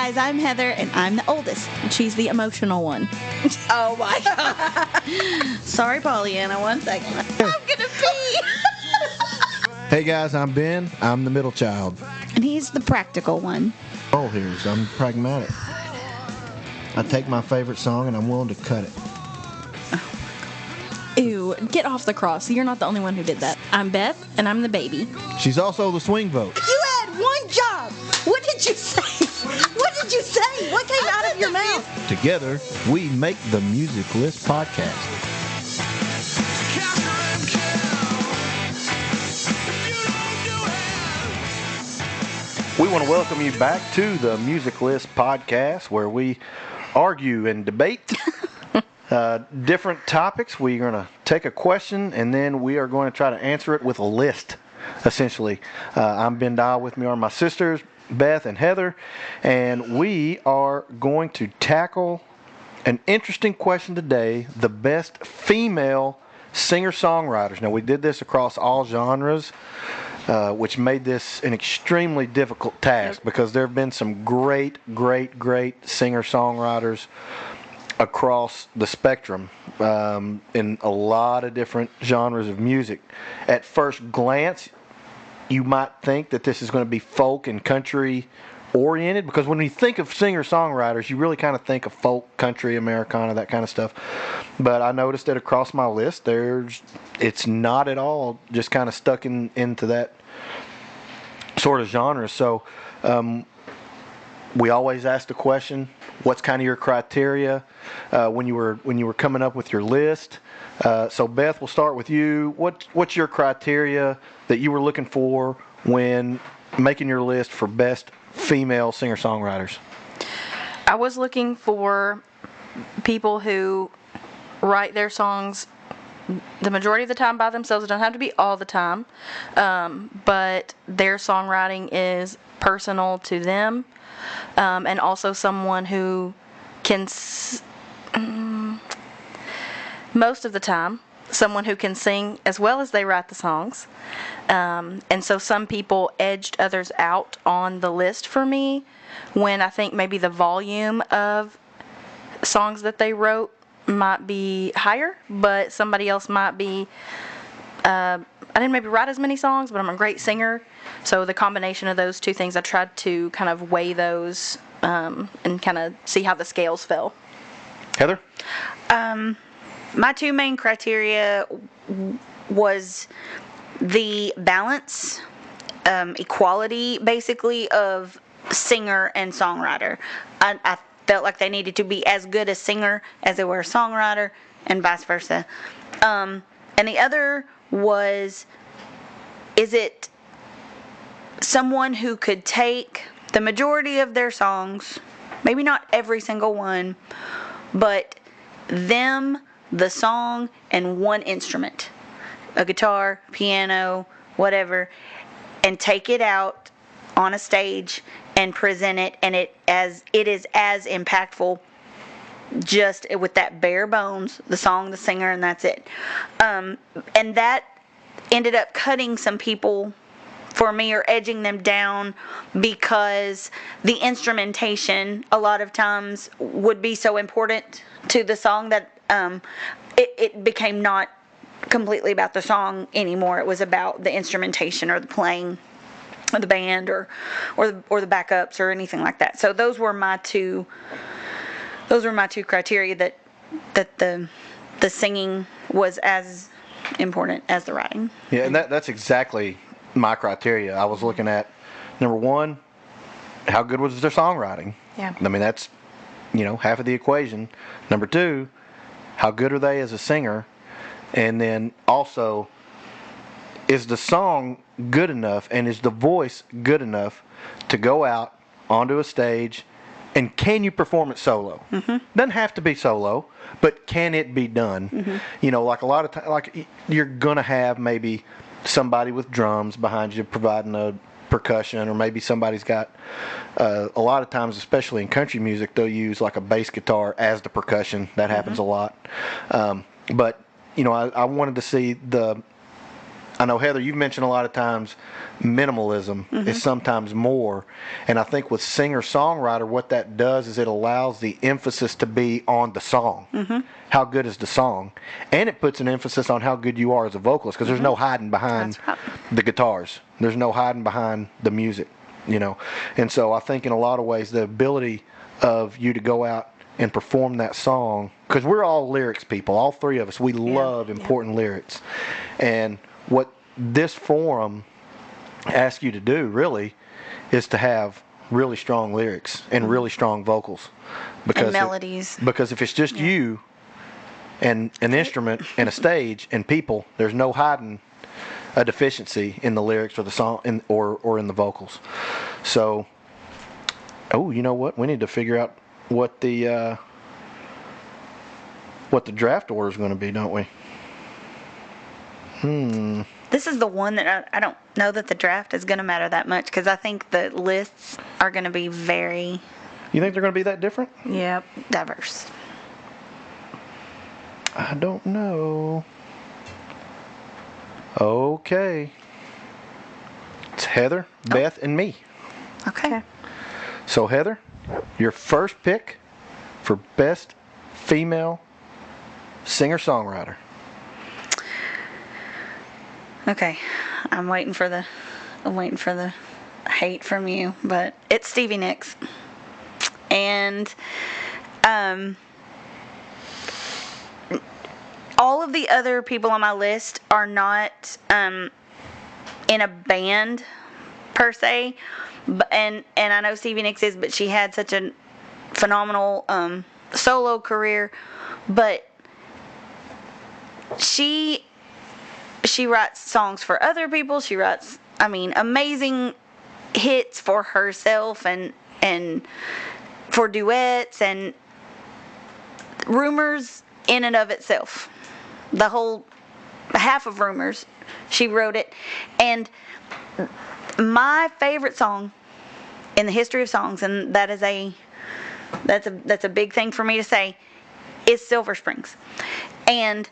guys, I'm Heather, and I'm the oldest. And she's the emotional one. Oh my God. Sorry, Pollyanna, one second. I'm gonna pee. Hey guys, I'm Ben. I'm the middle child. And he's the practical one. Oh, here's I'm pragmatic. I take my favorite song and I'm willing to cut it. Ew, get off the cross. You're not the only one who did that. I'm Beth, and I'm the baby. She's also the swing vote. You had one job. What did you say? What did you say? What came out of your mouth? Together, we make the Music List podcast. We want to welcome you back to the Music List podcast, where we argue and debate different topics. We're going to take a question, and then we are going to try to answer it with a list, essentially. I'm Ben Dial. With me are my sisters, Beth and Heather, and we are going to tackle an interesting question today: the best female singer-songwriters. Now, we did this across all genres, which made this an extremely difficult task because there have been some great singer-songwriters across the spectrum in a lot of different genres of music. At first glance, you might think that this is going to be folk and country oriented, because when you think of singer-songwriters, you really kind of think of folk, country, Americana, that kind of stuff. But I noticed that across my list, it's not at all just kind of stuck into that sort of genre. So we always ask the question, what's kind of your criteria when you were coming up with your list? So Beth, we'll start with you. What's your criteria that you were looking for when making your list for best female singer-songwriters? I was looking for people who write their songs the majority of the time by themselves. It doesn't have to be all the time, but their songwriting is personal to them, and also someone who can, most of the time, someone who can sing as well as they write the songs. And so some people edged others out on the list for me when I think maybe the volume of songs that they wrote might be higher, but somebody else might be, I didn't maybe write as many songs, but I'm a great singer. So the combination of those two things, I tried to kind of weigh those and kind of see how the scales fell. Heather? My two main criteria was the balance, equality, basically, of singer and songwriter. I felt like they needed to be as good a singer as they were a songwriter, and vice versa. And the other was, is it someone who could take the majority of their songs, maybe not every single one, but them, the song, and one instrument, a guitar, piano, whatever, and take it out on a stage and present it, and it is as impactful just with that bare bones, the song, the singer, and that's it. And that ended up cutting some people for me, or edging them down, because the instrumentation a lot of times would be so important to the song that it became not completely about the song anymore. It was about the instrumentation or the playing of the band or the backups or anything like that. So those were my two criteria, that the singing was as important as the writing. Yeah, and that's exactly my criteria. I was looking at, number one, how good was their songwriting? Yeah. I mean, that's, half of the equation. Number two, how good are they as a singer? And then also, is the song good enough, and is the voice good enough to go out onto a stage, and can you perform it solo? Mm-hmm. Doesn't have to be solo, but can it be done? Mm-hmm. Like a lot of times, like you're going to have maybe somebody with drums behind you providing a percussion, or maybe somebody's got, a lot of times, especially in country music, they'll use like a bass guitar as the percussion. That happens a lot. But, I wanted to see I know, Heather, you've mentioned a lot of times minimalism is sometimes more. And I think with singer-songwriter, what that does is it allows the emphasis to be on the song. How good is the song? And it puts an emphasis on how good you are as a vocalist, because there's no hiding behind That's right. the guitars. There's no hiding behind the music, you know. And so I think in a lot of ways the ability of you to go out and perform that song, because we're all lyrics people, all three of us, we love important lyrics. And what this forum asks you to do really is to have really strong lyrics and really strong vocals, because And melodies. because if it's just you and an instrument and a stage and people, there's no hiding a deficiency in the lyrics or the song or in the vocals. So, you know what? We need to figure out what the draft order is going to be, don't we? This is the one that I don't know that the draft is going to matter that much, because I think the lists are going to be very You think they're going to be that different? diverse. I don't know. Okay. It's Heather, Beth, and me. Okay. So, Heather, your first pick for best female singer-songwriter. Okay. I'm waiting for the hate from you, but it's Stevie Nicks. And all of the other people on my list are not in a band per se, and I know Stevie Nicks is, but she had such a phenomenal solo career. But she writes songs for other people. She writes, amazing hits for herself and for duets, and Rumors in and of itself. The whole half of Rumors, she wrote it. And my favorite song in the history of songs, and that's a big thing for me to say, is Silver Springs. And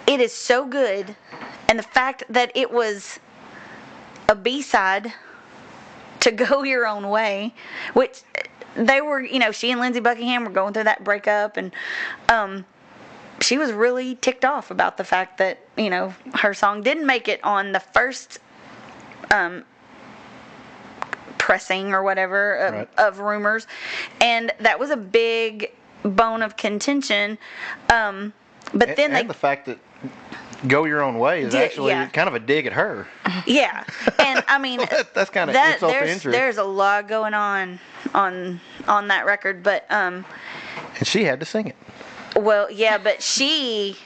it is so good. And the fact that it was a B-side to Go Your Own Way, which they were, she and Lindsey Buckingham were going through that breakup, and she was really ticked off about the fact that, her song didn't make it on the first pressing or whatever of Rumors. And that was a big bone of contention. But then the fact that Go Your Own Way is actually kind of a dig at her. Yeah. And that's kind of insult to injury. There's a lot going on that record, but and she had to sing it. Well, yeah, but she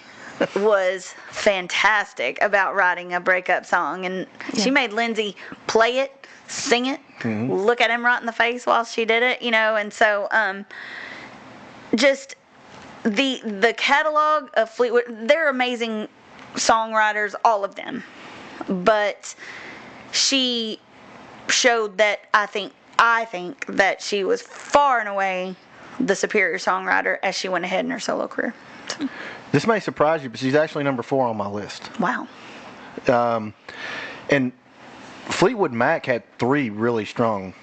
was fantastic about writing a breakup song, and she made Lindsay play it, sing it, look at him right in the face while she did it, and so just the catalog of Fleetwood, they're amazing songwriters, all of them, but she showed that I think that she was far and away the superior songwriter as she went ahead in her solo career. This may surprise you, but she's actually number 4 on my list. Wow. And Fleetwood Mac had 3 really strong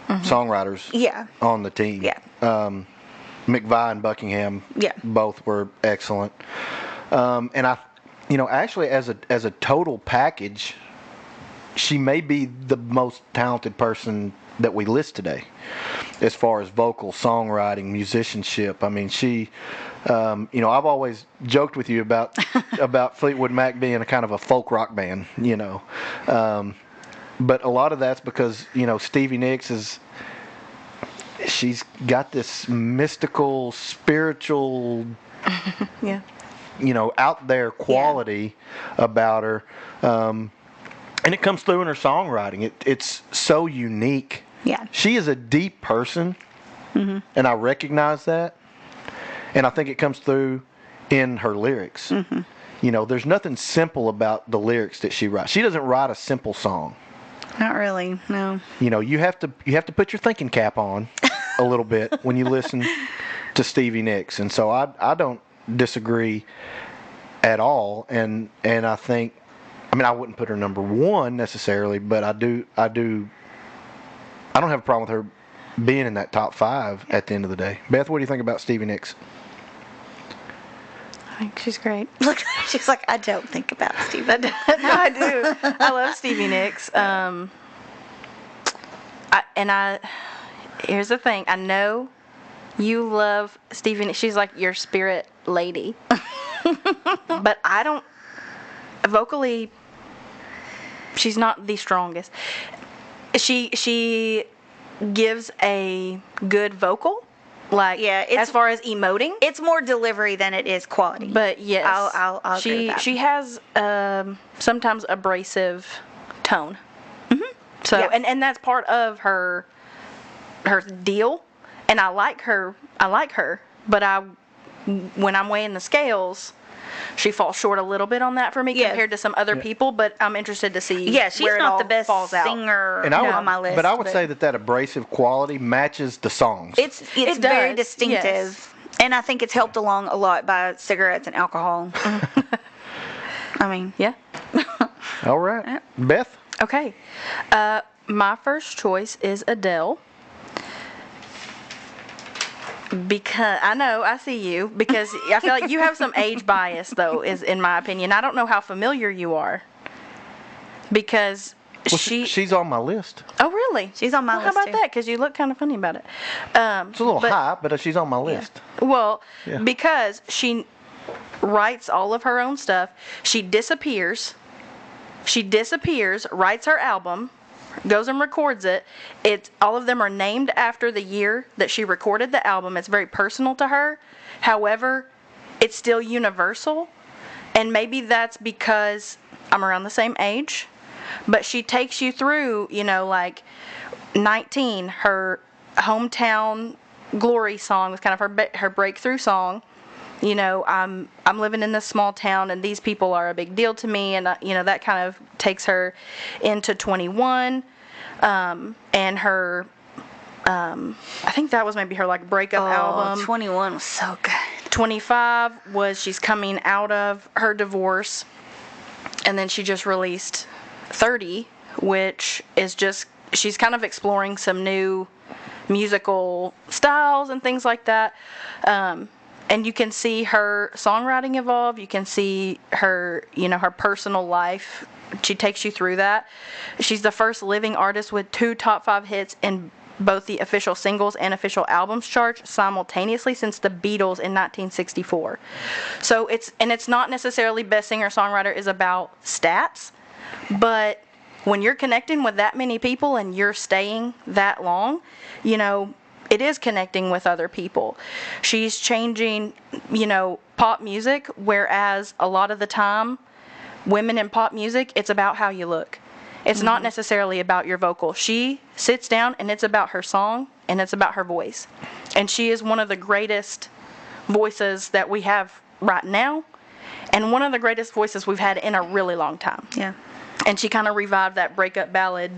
songwriters on the team. Yeah. McVie and Buckingham both were excellent. And actually as a total package, she may be the most talented person that we list today as far as vocal, songwriting, musicianship. She, I've always joked with you about Fleetwood Mac being a kind of a folk rock band, but a lot of that's because, Stevie Nicks she's got this mystical, spiritual, out there quality about her. And it comes through in her songwriting. It's so unique. Yeah. She is a deep person, and I recognize that. And I think it comes through in her lyrics. There's nothing simple about the lyrics that she writes. She doesn't write a simple song. Not really, no. You have to put your thinking cap on a little bit when you listen to Stevie Nicks. And so I don't disagree at all. And I think I mean, I wouldn't put her number one necessarily, but I don't have a problem with her being in that top 5 at the end of the day. Beth, what do you think about Stevie Nicks? I think she's great. Look, she's like, I don't think about Stevie. No, I do. I love Stevie Nicks. Here's the thing. I know you love Stevie Nicks. She's like your spirit lady. But I don't, vocally, she's not the strongest. She gives a good vocal, like, Yeah, as far as emoting. It's more delivery than it is quality. But yes, I'll agree with that. She has sometimes abrasive tone. So Yeah. and that's part of her deal, and I like her, but when I'm weighing the scales, she falls short a little bit on that for me Yeah. compared to some other people, but I'm interested to see Yeah, she's where it not all the best falls out. singer And I would, on my list. but I would say that abrasive quality matches the songs. It's It very does, distinctive. yes. And I think it's helped along a lot by cigarettes and alcohol. I mean, Yeah. All right. Beth? Okay. My first choice is Adele. Because I know, I see you, because I feel like you have some age bias, though, is in my opinion. I don't know how familiar you are. Because Well, she... she's on my list. Oh, really? She's on my Well, list, How about too. that? Because you look kind of funny about it. It's a little but- high, but she's on my list. Well, Yeah. because she writes all of her own stuff. She disappears, writes her album, goes and records it. All of them are named after the year that she recorded the album. It's very personal to her. However, it's still universal. And maybe that's because I'm around the same age. But she takes you through, like 19, her hometown glory song was kind of her breakthrough song. I'm living in this small town, and these people are a big deal to me, and that kind of takes her into 21, and her, I think that was maybe her like breakup album. 21 was so good. 25 was she's coming out of her divorce, and then she just released 30, which is just, she's kind of exploring some new musical styles and things like that. And you can see her songwriting evolve. You can see her, her personal life. She takes you through that. She's the first living artist with 2 top 5 hits in both the official singles and official albums charts simultaneously since the Beatles in 1964. So it's not necessarily best singer-songwriter is about stats, but when you're connecting with that many people and you're staying that long, it is connecting with other people. She's changing, pop music, whereas a lot of the time, women in pop music, it's about how you look. It's not necessarily about your vocal. She sits down and it's about her song and it's about her voice. And she is one of the greatest voices that we have right now, and one of the greatest voices we've had in a really long time. Yeah. And she kind of revived that breakup ballad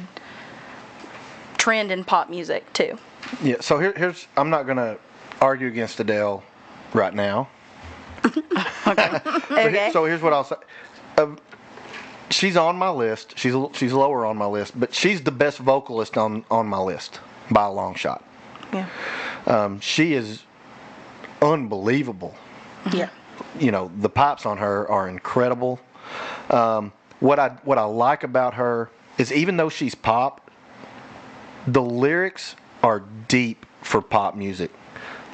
trend in pop music too. Yeah, so here's I'm not going to argue against Adele right now. Okay. So here's what I'll say. She's on my list. She's lower on my list, but she's the best vocalist on my list by a long shot. Yeah. She is unbelievable. Yeah. The pipes on her are incredible. What I like about her is, even though she's pop, the lyrics are deep for pop music.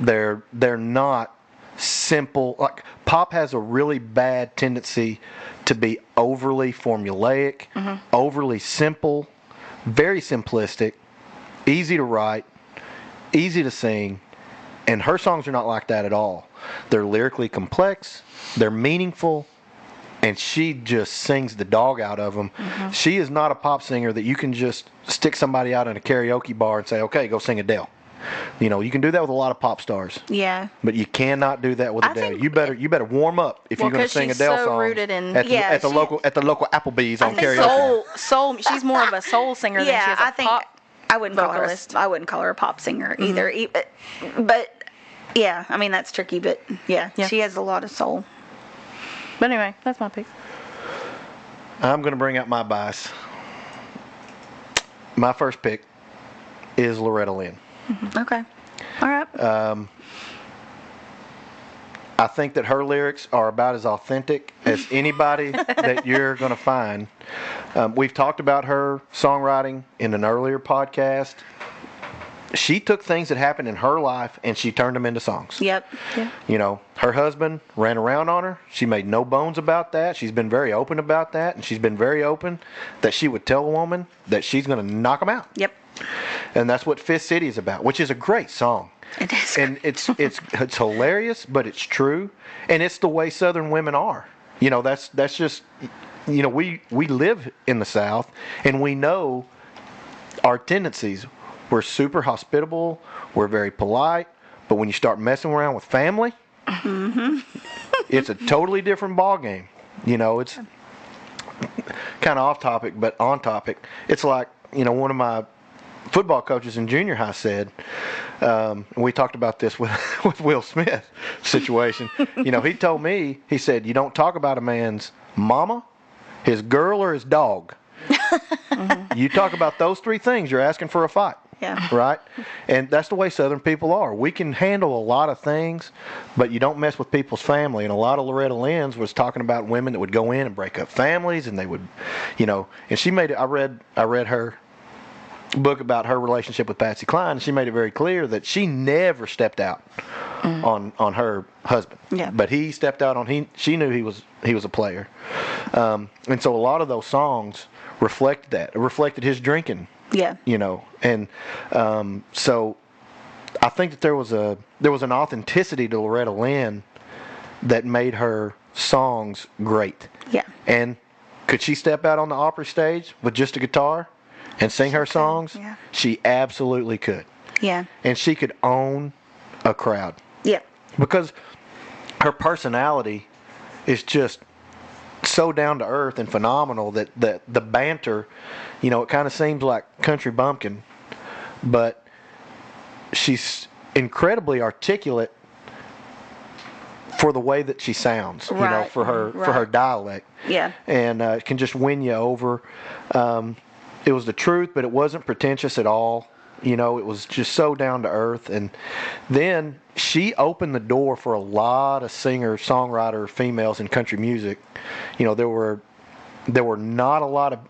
They're not simple. Like, pop has a really bad tendency to be overly formulaic, overly simple, very simplistic, easy to write, easy to sing, and her songs are not like that at all. They're lyrically complex, they're meaningful, and she just sings the dog out of them. She is not a pop singer that you can just stick somebody out in a karaoke bar and say, okay, go sing Adele. You can do that with a lot of pop stars. Yeah. But you cannot do that with I Adele. think- You better warm up if Well, you're going to 'cause sing she's Adele so songs rooted in- at the, Yeah, at the she- local Applebee's on think karaoke. Soul. She's more of a soul singer than she Yeah, is a I think pop. I wouldn't vocalist. I wouldn't call her a pop singer either. But yeah, I mean, that's tricky, but yeah, Yeah. she has a lot of soul. But anyway, that's my pick. I'm going to bring out my bias. My first pick is Loretta Lynn. Okay. All right. I think that her lyrics are about as authentic as anybody that you're going to find. We've talked about her songwriting in an earlier podcast. She took things that happened in her life and she turned them into songs. Yep. Yeah. You know, her husband ran around on her. She made no bones about that. She's been very open about that, and she's been very open that she would tell a woman that she's going to knock them out. Yep. And that's what Fifth City is about, which is a great song. It is. And it's hilarious, but it's true, and it's the way Southern women are. You know, that's just, you know, we live in the South, and we know our tendencies. We're super hospitable. We're very polite. But when you start messing around with family, it's a totally different ballgame. You know, it's kind of off topic, but on topic. It's like, you know, one of my football coaches in junior high said, and we talked about this with Will Smith situation. You know, he told me, he said, you don't talk about a man's mama, his girl, or his dog. You talk about those three things, you're asking for a fight. Yeah. Right? And that's the way Southern people are. We can handle a lot of things, but you don't mess with people's family. And a lot of Loretta Lynn's was talking about women that would go in and break up families, and they would, you know, and she made it, I read her book about her relationship with Patsy Cline, and she made it very clear that she never stepped out on her husband. Yeah. But he stepped out on she knew he was a player. And so a lot of those songs reflected that. It reflected his drinking. Yeah. You know, and so I think that there was an authenticity to Loretta Lynn that made her songs great. Yeah. And could she step out on the Opry stage with just a guitar and sing her songs? Yeah. She absolutely could. Yeah. And she could own a crowd Yeah. because her personality is just so down to earth and phenomenal that the banter, you know, it kind of seems like country bumpkin, but she's incredibly articulate for the way that she sounds, you know, Right. for her dialect. Yeah. And can just win you over. It was the truth, but it wasn't pretentious at all. You know, it was just so down to earth. And then she opened the door for a lot of singer-songwriter females in country music. You know, there were not a lot of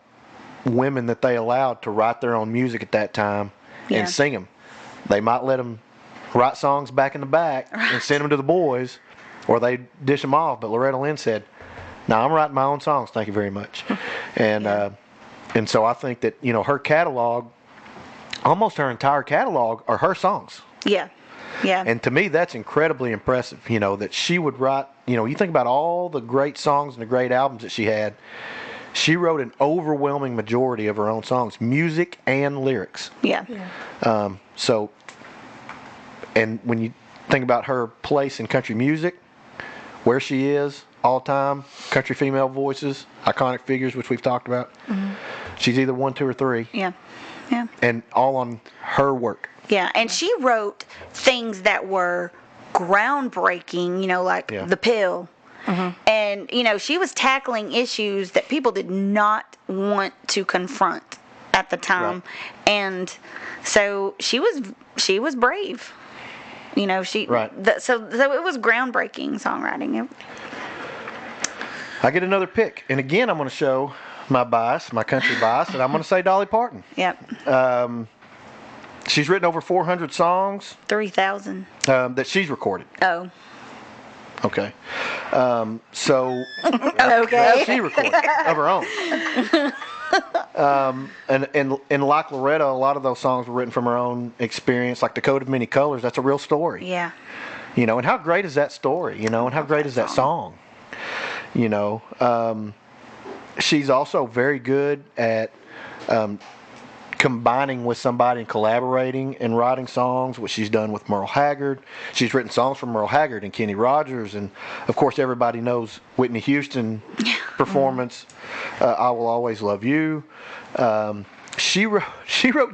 women that they allowed to write their own music at that time Yeah. and sing them. They might let them write songs back in the back and send them to the boys, or they dish them off. But Loretta Lynn said, "No, I'm writing my own songs. Thank you very much." And so I think that, you know, her catalog, almost her entire catalog, are her songs. Yeah. Yeah. And to me, that's incredibly impressive, you know, that she would write, you know, you think about all the great songs and the great albums that she had. She wrote an overwhelming majority of her own songs, music and lyrics. Yeah. So, and when you think about her place in country music, where she is, all time, country female voices, iconic figures, which we've talked about, she's either 1, 2, or 3. Yeah. Yeah. And all on her work. Yeah. And she wrote things that were groundbreaking, you know, like Yeah. The Pill. And, you know, she was tackling issues that people did not want to confront at the time. Right. And so she was brave. You know, Right. So it was groundbreaking songwriting. I get another pick. And again, I'm going to show my bias, my country bias, and I'm going to say Dolly Parton. Yep. She's written over 400 songs 3,000. that she's recorded. Oh. Okay. So Okay. she recorded of her own. And like Loretta, a lot of those songs were written from her own experience, like The Coat of Many Colors. That's a real story. Yeah. You know, and how great is that story? You know, and how great is that song? You know, she's also very good at combining with somebody and collaborating and writing songs, which she's done with Merle Haggard. She's written songs for Merle Haggard and Kenny Rogers, and of course everybody knows Whitney Houston performance, I Will Always Love You. She wrote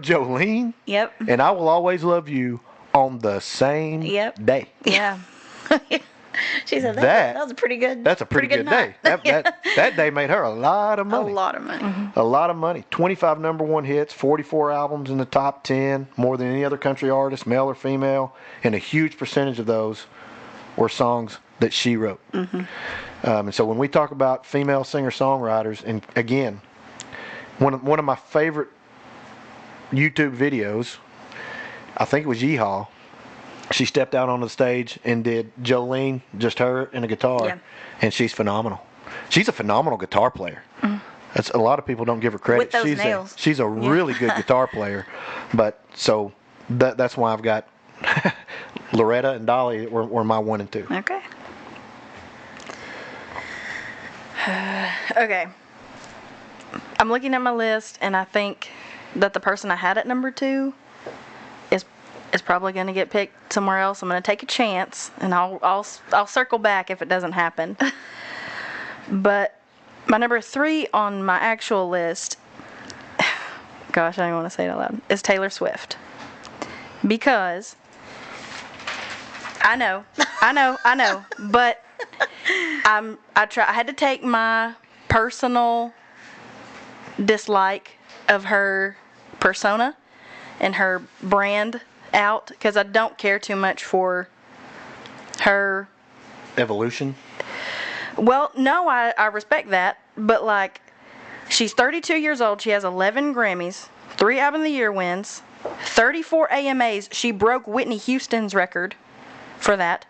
Jolene Yep. and I Will Always Love You on the same Yep. day. Yeah. She said That- that was a pretty good. That's a pretty good day. night. That day made her a lot of A money. lot of money. A lot of money. 25 number one hits, 44 albums in the top 10, more than any other country artist, male or female, and a huge percentage of those were songs that she wrote. And so when we talk about female singer-songwriters, and again, one of my favorite YouTube videos, I think it was Yeehaw, she stepped out on the stage and did Jolene, just her and a guitar, Yeah. and she's phenomenal. She's a phenomenal guitar player. That's a lot of people don't give her credit. With those she's nails. she's a really good guitar player, but so that's why I've got Loretta and Dolly were my 1 and 2. Okay. Okay. I'm looking at my list, and I think that the person I had at number 2 is probably going to get picked somewhere else. I'm going to take a chance, and I'll circle back if it doesn't happen. But my number 3 on my actual list, gosh, I don't want to say it out loud, is Taylor Swift. Because I know, but I had to take my personal dislike of her persona and her brand out, because I don't care too much for her. Evolution. Well, no, I respect that, but like, she's 32 years old, she has 11 Grammys, 3 Album of the Year wins, 34 AMAs, she broke Whitney Houston's record for that,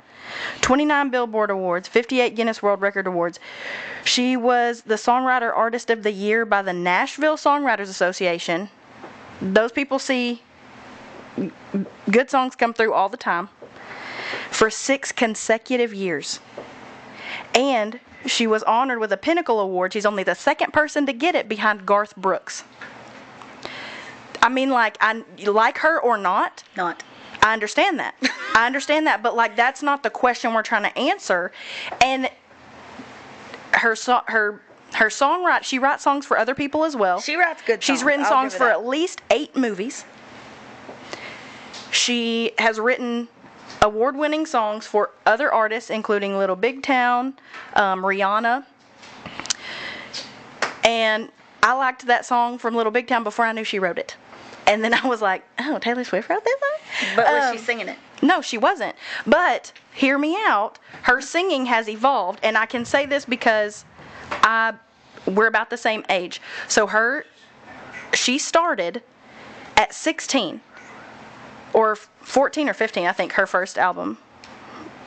29 Billboard Awards, 58 Guinness World Record Awards. She was the Songwriter Artist of the Year by the Nashville Songwriters Association. Those people see good songs come through all the time, for 6 consecutive years. And she was honored with a Pinnacle Award. She's only the second person to get it, behind Garth Brooks. I mean, like, you like her or not, Not. I understand that. But like, that's not the question we're trying to answer. And her songwriting, she writes songs for other people as well. She writes good songs. She's written I'll songs give her for that. at least 8 movies. She has written award-winning songs for other artists, including Little Big Town, Rihanna. And I liked that song from Little Big Town before I knew she wrote it. And then I was like, oh, Taylor Swift wrote that song? But was she singing it? No, she wasn't. But hear me out. Her singing has evolved, and I can say this because we're about the same age. So she started at 16 or 14 or 15, I think, her first album.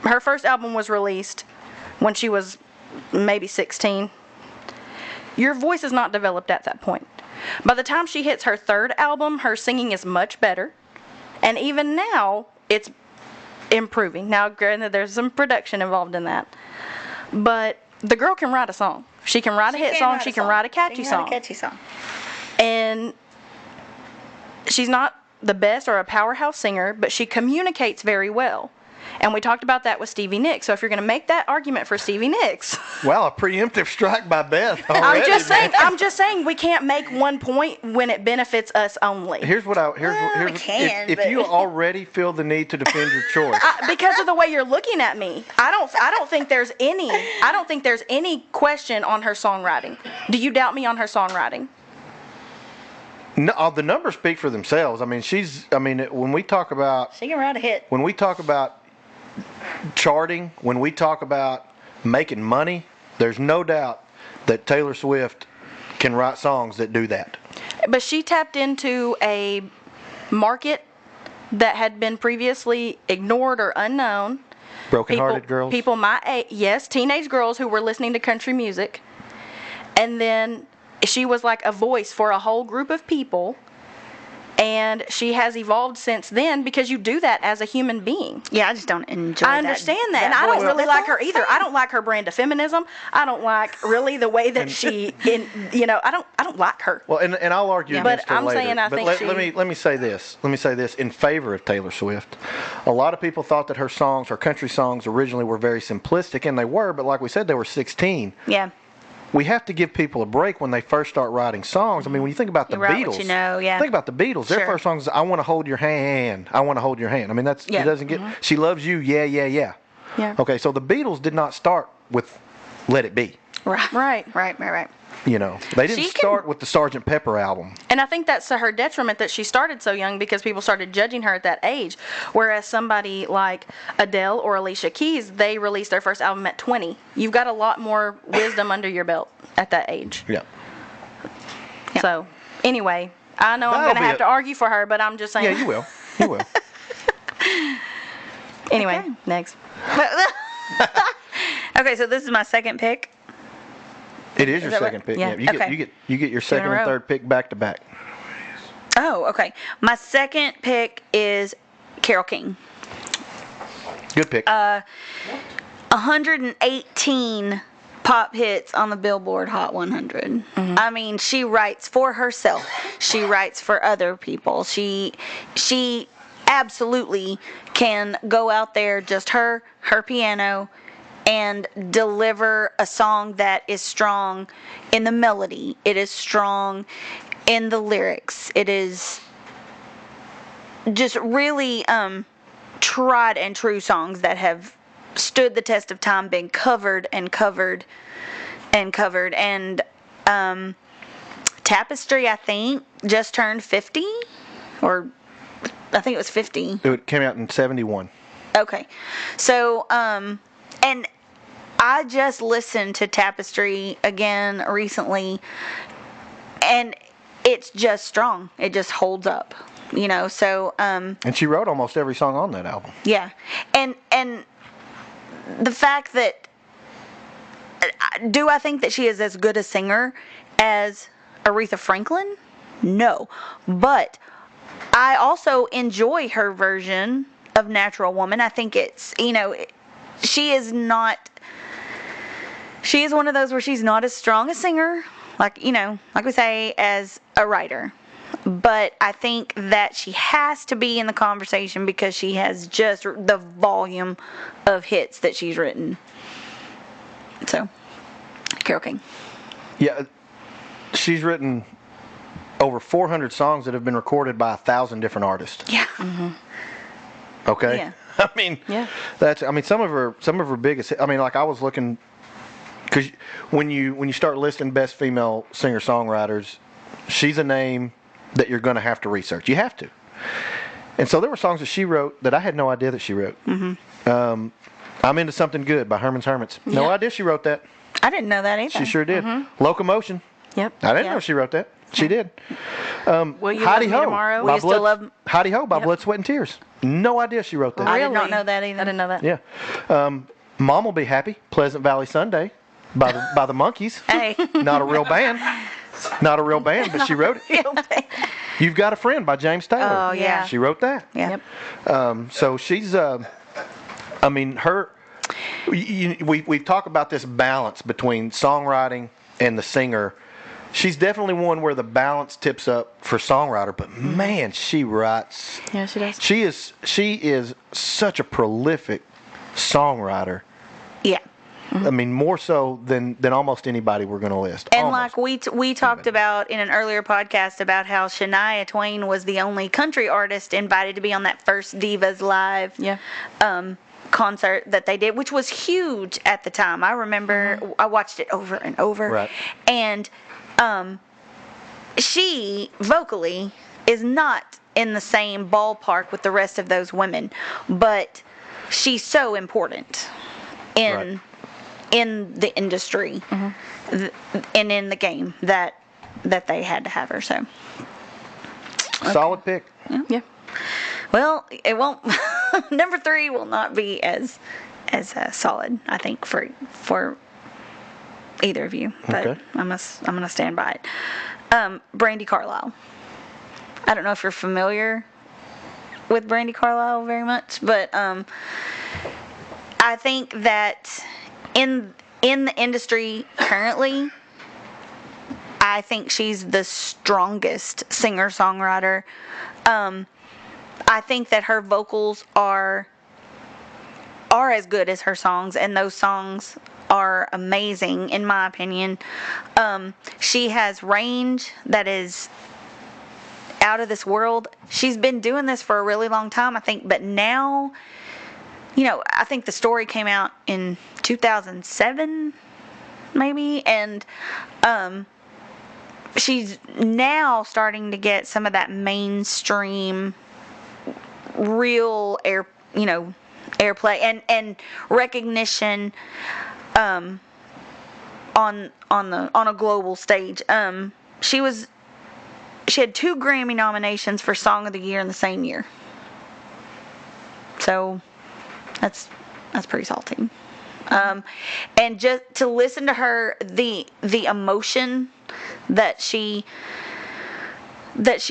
Her first album was released when she was maybe 16. Your voice is not developed at that point. By the time she hits her 3rd album, her singing is much better. And even now, it's improving. Now, granted, there's some production involved in that. But the girl can write a song. She can write a hit song. She can write a catchy song. And she's not the best or a powerhouse singer, but she communicates very well. And we talked about that with Stevie Nicks. So if you're going to make that argument for Stevie Nicks, Wow, a preemptive strike by Beth. I'm just saying we can't make one point when it benefits us only. Here's what we can, if but- you already feel the need to defend your choice. Because of the way you're looking at me, I don't think there's any question on her songwriting. Do you doubt me on her songwriting? No, the numbers speak for themselves. I mean, when we talk about She can write a hit. charting, when we talk about making money, there's no doubt that Taylor Swift can write songs that do that. But she tapped into a market that had been previously ignored or unknown. Broken-hearted girls. People my age, yes, teenage girls who were listening to country music. And then she was like a voice for a whole group of people. And she has evolved since then, because you do that as a human being. Yeah, I just don't enjoy I understand that. And I don't voice. really That's like all her I'm either. saying. I don't like her brand of feminism. I don't like really the way that I don't like her. Well, and I'll argue Yeah. against But her I'm later. saying I but think let me say this. Let me say this in favor of Taylor Swift. A lot of people thought that her country songs originally were very simplistic, and they were. But like we said, they were 16. Yeah. We have to give people a break when they first start writing songs. I mean, when you think about the You write Beatles, what you know, yeah. think about the Beatles. Their Sure. first song is "I Want to Hold Your Hand." I want to hold your hand. I mean, that's Yeah. it doesn't get. She loves you. Yeah, yeah, yeah. Yeah. Okay, so the Beatles did not start with Let It Be. Right. You know, they didn't She can- start with the Sgt. Pepper album. And I think that's to her detriment that she started so young because people started judging her at that age. Whereas somebody like Adele or Alicia Keys, they released their first album at 20. You've got a lot more wisdom under your belt at that age. Yeah. So, anyway, I know I'm That'll going to be have it. to argue for her, but I'm just saying. Yeah, you will. You will. Anyway, Okay. next. Okay, so this is my second pick. It is your that second right? pick. Yeah. You get your second a row. and third pick back to back. Oh, okay. My second pick is Carole King. Good pick. 118 pop hits on the Billboard Hot 100. I mean, she writes for herself. She writes for other people. She absolutely can go out there, just her piano, and deliver a song that is strong in the melody. It is strong in the lyrics. It is just really tried and true songs that have stood the test of time, been covered and covered and covered. And Tapestry, I think, just turned 50, or I think it was 50. It came out in 71. Okay. So, and I just listened to Tapestry again recently, and it's just strong. It just holds up, you know, so, And she wrote almost every song on that album. yeah. And the fact that, do I think that she is as good a singer as Aretha Franklin? No. But I also enjoy her version of Natural Woman. I think it's, you know, she is one of those where she's not as strong a singer, like, you know, like we say, as a writer. But I think that she has to be in the conversation because she has just the volume of hits that she's written. So, Carole King. Yeah, she's written over 400 songs that have been recorded by 1,000 different artists. Yeah. Okay. Yeah. I mean, Yeah. some of her biggest. I mean, like I was looking, because when you start listing best female singer-songwriters, she's a name that you're going to have to research. You have to. And so there were songs that she wrote that I had no idea that she wrote. I'm Into Something Good by Herman's Hermits. No Yeah. idea she wrote that. I didn't know that either. She sure did. Locomotion. Yep. I didn't Yeah. know she wrote that. She did. Will you Heidi love me Ho. tomorrow? Will you still love- Heidi Ho by Yep. Blood, Sweat, and Tears. No idea she wrote that. I did not Really? know that either. I didn't know that. Yeah. Mom Will Be Happy, Pleasant Valley Sunday by the Monkees. Hey. Not a real band. Not a real band, but she wrote it. You've Got a Friend by James Taylor. Oh, yeah. She wrote that. Yeah. Yep. So she's, I mean, we've talked about this balance between songwriting and the singer. She's definitely one where the balance tips up for songwriter, but man, she writes. Yeah, she does. She is such a prolific songwriter. Yeah. I mean, more so than almost anybody we're going to list. And Almost. like we talked about in an earlier podcast about how Shania Twain was the only country artist invited to be on that first Divas Live Yeah. concert that they did, which was huge at the time. I remember I watched it over and over. Right. And she vocally is not in the same ballpark with the rest of those women, but she's so important in the industry and in the game that they had to have her. So, Solid pick. Yeah. well, it won't. Number 3 will not be as solid, I think, for either of you. But Okay. I'm gonna stand by it. Brandi Carlile. I don't know if you're familiar with Brandi Carlile very much, but I think that in the industry currently, I think she's the strongest singer-songwriter. I think that her vocals are as good as her songs, and those songs are amazing in my opinion. She has range that is out of this world. She's been doing this for a really long time, I think, but now, I think the story came out in 2007, maybe, and she's now starting to get some of that mainstream, real airplay and recognition on a global stage. She had 2 Grammy nominations for Song of the Year in the same year. So that's pretty salty. And just to listen to her, the emotion that she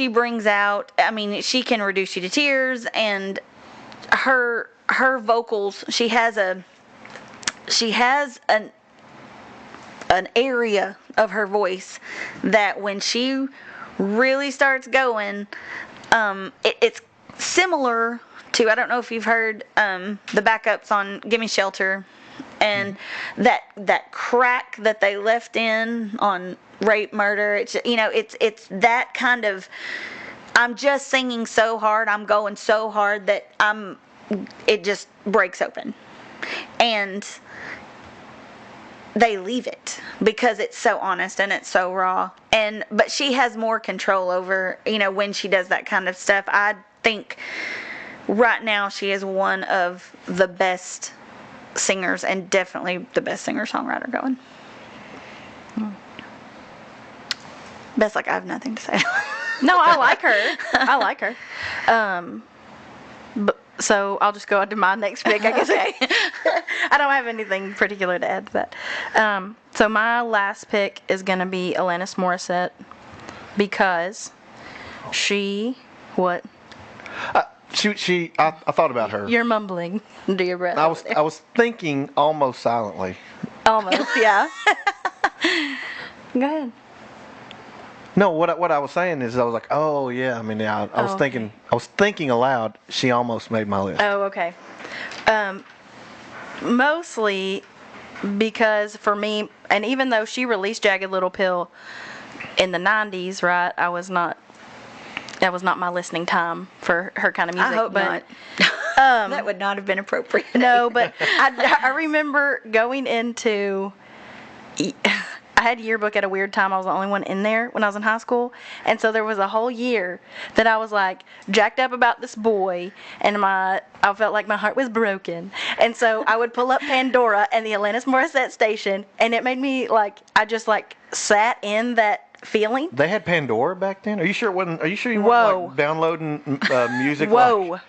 brings out. I mean, she can reduce you to tears, and her vocals. She has an area of her voice that when she really starts going, it's similar to, I don't know if you've heard the backups on Gimme Shelter, and that crack that they left in on Rape Murder. It's that kind of, I'm just singing so hard, I'm going so hard that it just breaks open, and they leave it because it's so honest and it's so raw. But she has more control over, when she does that kind of stuff. I think right now she is one of the best singers, and definitely the best singer-songwriter going. Beth's like, I have nothing to say. No, I like her. So I'll just go on to my next pick, I guess. Okay. I don't have anything particular to add to that. So my last pick is going to be Alanis Morissette, because what? I thought about her. You're mumbling under your breath. I was thinking almost silently. Almost, yeah. Go ahead. No, what I was saying is I was like, oh yeah. I mean, yeah, I was thinking aloud. She almost made my list. Oh, okay. Mostly because for me, and even though she released Jagged Little Pill in the 90s, right? That was not my listening time for her kind of music. I hope but, not. That would not have been appropriate. No, but I remember going into, I had yearbook at a weird time. I was the only one in there when I was in high school. And so there was a whole year that I was like jacked up about this boy, and I felt like my heart was broken. And so I would pull up Pandora and the Alanis Morissette station, and it made me I just sat in that feeling. They had Pandora back then? Are you sure it wasn't? Are you sure you weren't downloading music? Whoa.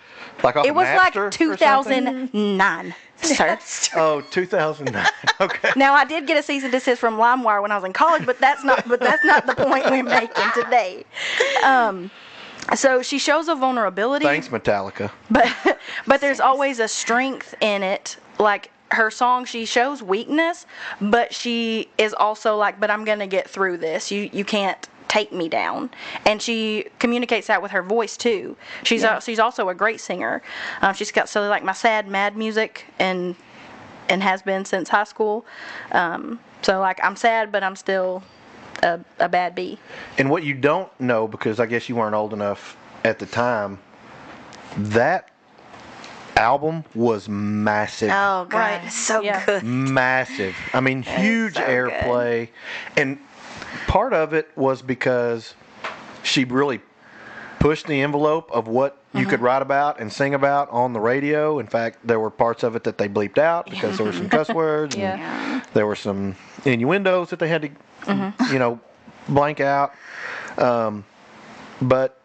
Like off it was Napster like 2009, sir. Oh, 2009. Okay. Now I did get a cease and desist from LimeWire when I was in college, but that's not the point we're making today. So she shows a vulnerability. Thanks, Metallica. But there's always a strength in it. Like her song, she shows weakness, but she is also but I'm gonna get through this. You can't take me down, and she communicates that with her voice too. She's also a great singer. She's got my sad mad music and has been since high school. So I'm sad, but I'm still a bad bee. And what you don't know, because I guess you weren't old enough at the time, that album was massive. Oh God, right. So good. Massive. I mean, huge airplay, and part of it was because she really pushed the envelope of what you could write about and sing about on the radio. In fact, there were parts of it that they bleeped out because there were some cuss words. And there were some innuendos that they had to, blank out. But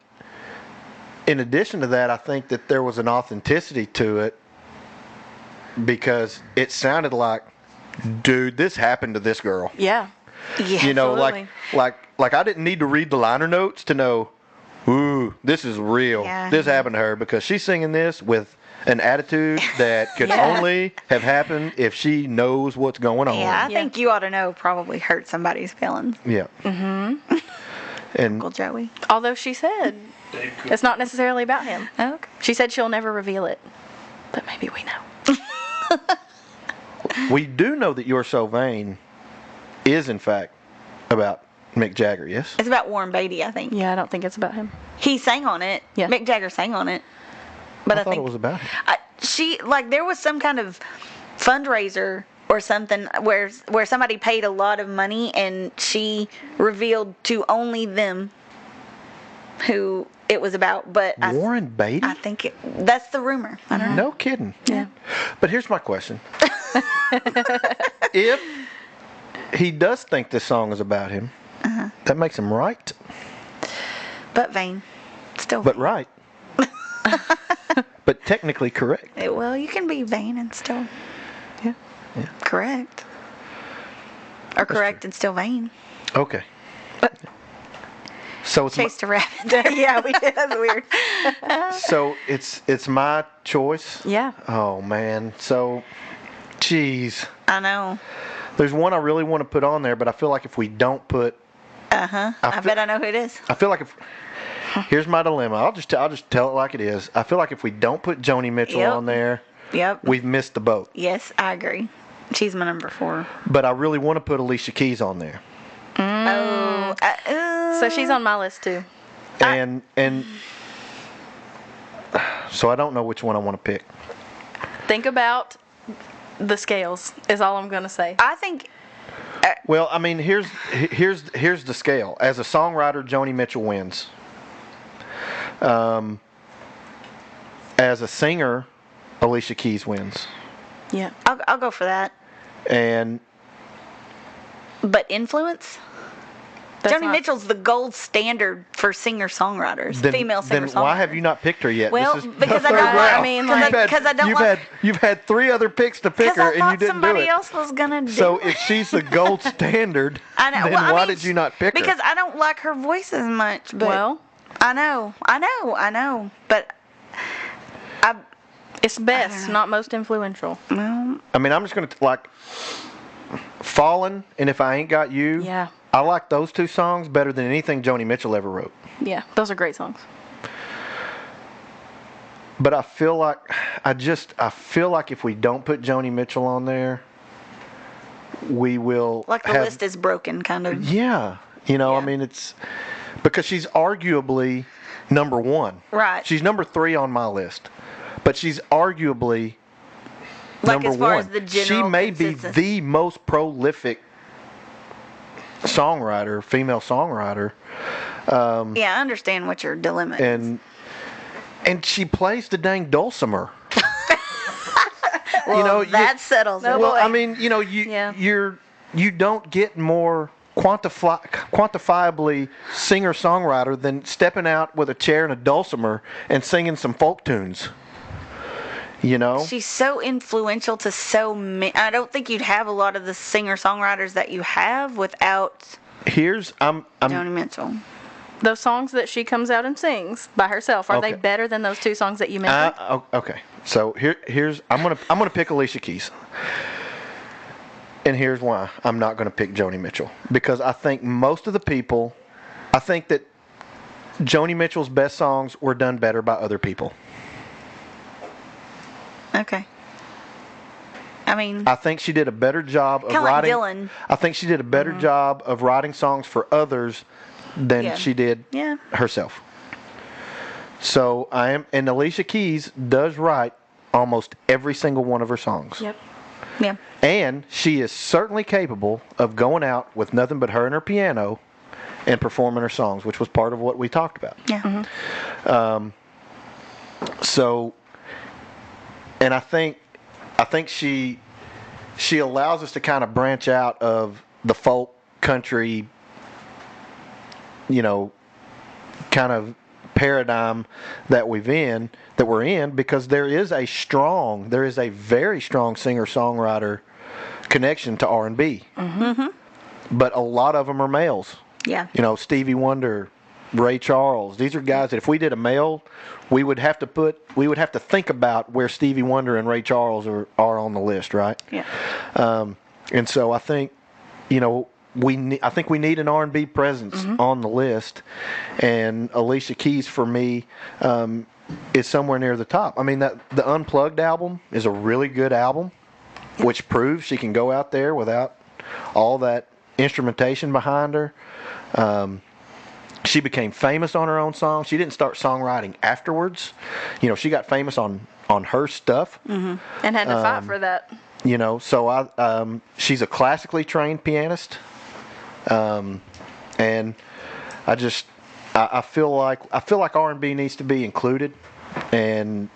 in addition to that, I think that there was an authenticity to it, because it sounded like, dude, this happened to this girl. Yeah. Yeah, absolutely. like I didn't need to read the liner notes to know, ooh, this is real. Yeah. This happened to her, because she's singing this with an attitude that could only have happened if she knows what's going on. Yeah, I think You Ought to Know probably hurt somebody's feelings. Yeah. Mm-hmm. And Uncle Joey. Although she said it's not necessarily about him. Oh, okay. She said she'll never reveal it, but maybe we know. We do know that You're So Vain is, in fact, about Mick Jagger, yes? It's about Warren Beatty, I think. Yeah, I don't think it's about him. He sang on it. Yeah. Mick Jagger sang on it. But I thought it was about him. she like there was some kind of fundraiser or something where somebody paid a lot of money and she revealed to only them who it was about. But Warren Beatty? I think that's the rumor. I don't know. No kidding. Yeah. But here's my question. If he does think this song is about him, that makes him right. But vain. Still But vain. right. But technically correct. Well, you can be vain and still Yeah. correct. Or correct and still vain. Okay. So it's Chased a rabbit there. Yeah, we did. That's weird. so it's my choice. Yeah. Oh man. So, geez. I know. There's one I really want to put on there, but I feel like if we don't put, I bet I know who it is. I feel like if. Here's my dilemma. I'll just tell it like it is. I feel like if we don't put Joni Mitchell Yep. on there, Yep. we've missed the boat. Yes, I agree. She's my number 4. But I really want to put Alicia Keys on there. Oh. So she's on my list too. And so I don't know which one I want to pick. Think about the scales. Is all I'm gonna say. I think. Well, I mean, here's the scale. As a songwriter, Joni Mitchell wins. As a singer, Alicia Keys wins. Yeah. I'll go for that. And But influence? That's Joni not- Mitchell's the gold standard for singer-songwriters, then, female singer-songwriters. then why have you not picked her yet? Well, This is because the I third don't- round. I mean, like- because I don't like- you've had 3 other picks to pick Because her, I and you thought didn't do somebody it. else was gonna do So it. if she's the gold standard, I know. then Well, I why mean, did you not pick her? Because I don't like her voice as much. But Well, I know. But it's best, not most influential. well, I mean, I'm just gonna like Fallen and If I Ain't Got You. Yeah. I like those 2 songs better than anything Joni Mitchell ever wrote. Yeah, those are great songs. But I feel like if we don't put Joni Mitchell on there, we will like the have, list is broken, kind of. Yeah, I Yeah. mean it's because she's arguably number 1. Right. She's number 3 on my list, but she's arguably Like number as far 1. as the She general may be consensus. the most prolific songwriter, female songwriter. Yeah, I understand what your dilemma is. And she plays the dang dulcimer. Well, that settles it. Well, boy. I mean, Yeah. you don't get more quantifiably singer-songwriter than stepping out with a chair and a dulcimer and singing some folk tunes. She's so influential to so many. I don't think you'd have a lot of the singer-songwriters that you have without I'm Joni Mitchell. Those songs that she comes out and sings by herself, are they Okay. better than those 2 songs that you mentioned? okay. So here's I'm gonna pick Alicia Keys. And here's why I'm not going to pick Joni Mitchell. Because I think I think that Joni Mitchell's best songs were done better by other people. Okay. I mean, I think she did a better job of Kinda like writing. Dylan. I think she did a better job of writing songs for others than Yeah. she did Yeah. herself. So and Alicia Keys does write almost every single one of her songs. Yep. yeah. And she is certainly capable of going out with nothing but her and her piano and performing her songs, which was part of what we talked about. Yeah. So, and I think she allows us to kind of branch out of the folk country, kind of paradigm that we're in, because there is a very strong singer-songwriter connection to R&B. Mm-hmm. But a lot of them are males. Yeah. Stevie Wonder, Ray Charles. These are guys that if we did a male, we would have to think about where Stevie Wonder and Ray Charles are on the list, right? Yeah. And so I think, I think we need an R&B presence on the list, and Alicia Keys for me is somewhere near the top. I mean, the Unplugged album is a really good album, which proves she can go out there without all that instrumentation behind her. She became famous on her own songs. She didn't start songwriting afterwards. She got famous on on her stuff. And had to fight for that. You know, so she's a classically trained pianist, and I feel like R&B needs to be included, and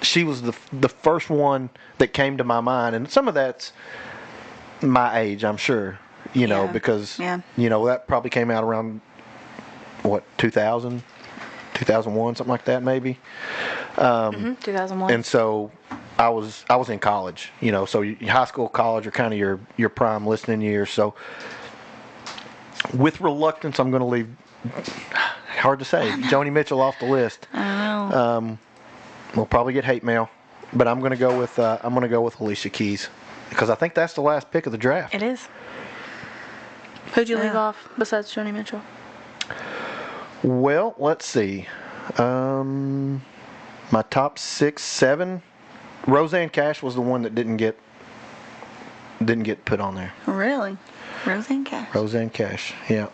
she was the first one that came to my mind, and some of that's my age, I'm sure, you know, because you know that probably came out around what 2000, 2001, something like that, maybe. 2001. And so I was in college, you know, so high school, college are kind of your prime listening years. So with reluctance, I'm going to leave. Hard to say, Joni Mitchell off the list. I know. We'll probably get hate mail, but I'm going to go with Alicia Keys because I think that's the last pick of the draft. It is. Who'd you leave off besides Joni Mitchell? Well, let's see. My top 6, 7. Roseanne Cash was the one that didn't get put on there. Really? Roseanne Cash. Roseanne Cash, yeah.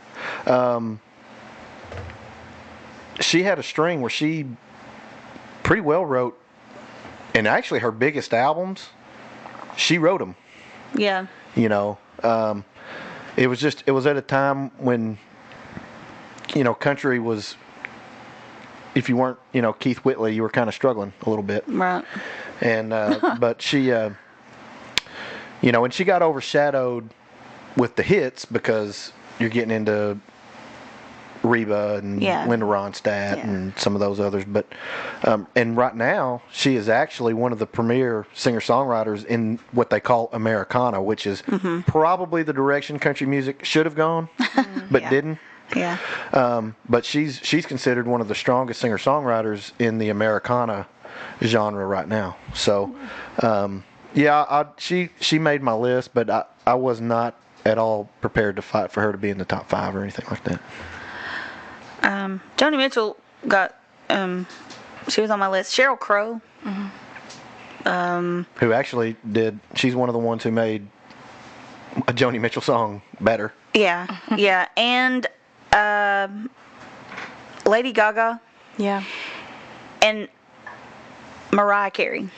She had a string where she pretty well wrote, and actually her biggest albums, she wrote them. Yeah. You know, it was at a time when, you know, country was, if you weren't, you know, Keith Whitley, you were kind of struggling a little bit. Right. And, but she, you know, and she got overshadowed with the hits because you're getting into Reba and Linda Ronstadt and some of those others. But, and right now, she is actually one of the premier singer-songwriters in what they call Americana, which is probably the direction country music should have gone, but didn't. Yeah. But she's considered one of the strongest singer-songwriters in the Americana genre right now. So, she made my list, but I was not at all prepared to fight for her to be in the top 5 or anything like that. Joni Mitchell got, she was on my list. Sheryl Crow. Who actually she's one of the ones who made a Joni Mitchell song better. Yeah, yeah. And Lady Gaga. Yeah. And Mariah Carey.